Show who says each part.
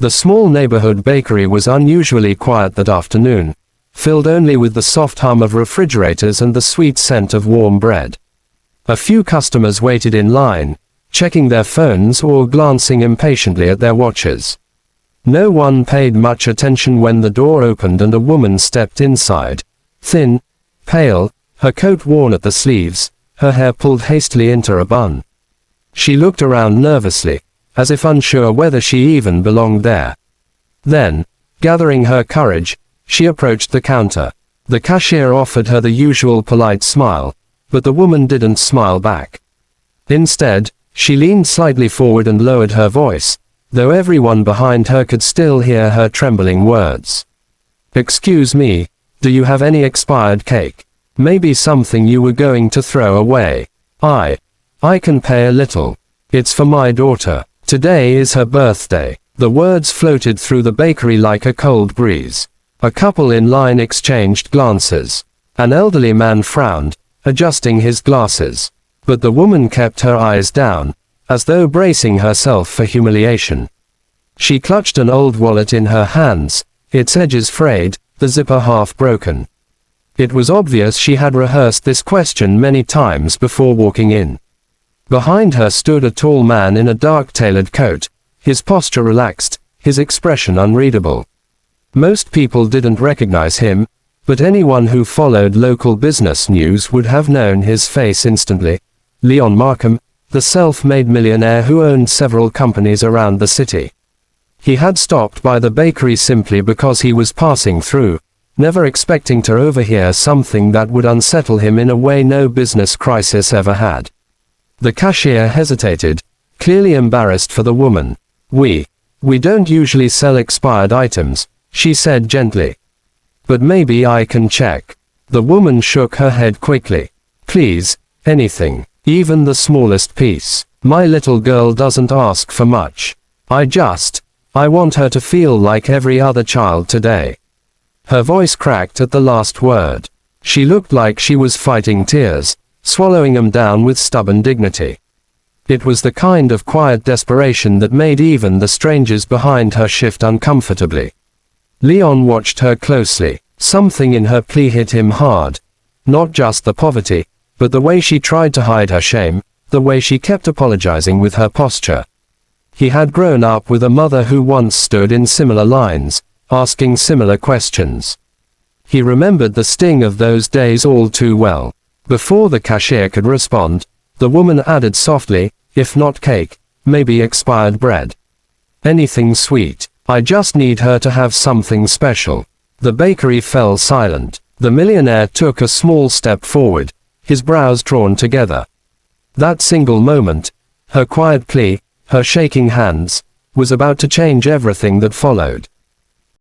Speaker 1: The small neighborhood bakery was unusually quiet that afternoon, filled only with the soft hum of refrigerators and the sweet scent of warm bread. A few customers waited in line, checking their phones or glancing impatiently at their watches. No one paid much attention when the door opened and a woman stepped inside. Thin, pale, her coat worn at the sleeves, her hair pulled hastily into a bun. She looked around nervously, as if unsure whether she even belonged there. Then, gathering her courage, she approached the counter. The cashier offered her the usual polite smile, but the woman didn't smile back. Instead, she leaned slightly forward and lowered her voice, though everyone behind her could still hear her trembling words. "Excuse me, do you have any expired cake? Maybe something you were going to throw away? I can pay a little. It's for my daughter. Today is her birthday." The words floated through the bakery like a cold breeze. A couple in line exchanged glances. An elderly man frowned, adjusting his glasses. But the woman kept her eyes down, as though bracing herself for humiliation. She clutched an old wallet in her hands, its edges frayed, the zipper half broken. It was obvious she had rehearsed this question many times before walking in. Behind her stood a tall man in a dark tailored coat, his posture relaxed, his expression unreadable. Most people didn't recognize him, but anyone who followed local business news would have known his face instantly. Leon Markham, the self-made millionaire who owned several companies around the city. He had stopped by the bakery simply because he was passing through, never expecting to overhear something that would unsettle him in a way no business crisis ever had. The cashier hesitated, clearly embarrassed for the woman. We don't usually sell expired items," she said gently. "But maybe I can check." The woman shook her head quickly. "Please, anything, even the smallest piece. My little girl doesn't ask for much. I want her to feel like every other child today." Her voice cracked at the last word. She looked like she was fighting tears, swallowing them down with stubborn dignity. It was the kind of quiet desperation that made even the strangers behind her shift uncomfortably. Leon watched her closely. Something in her plea hit him hard. Not just the poverty, but the way she tried to hide her shame, the way she kept apologizing with her posture. He had grown up with a mother who once stood in similar lines, asking similar questions. He remembered the sting of those days all too well. Before the cashier could respond, the woman added softly, "If not cake, maybe expired bread. Anything sweet. I just need her to have something special." The bakery fell silent. The millionaire took a small step forward, his brows drawn together. That single moment, her quiet plea, her shaking hands, was about to change everything that followed.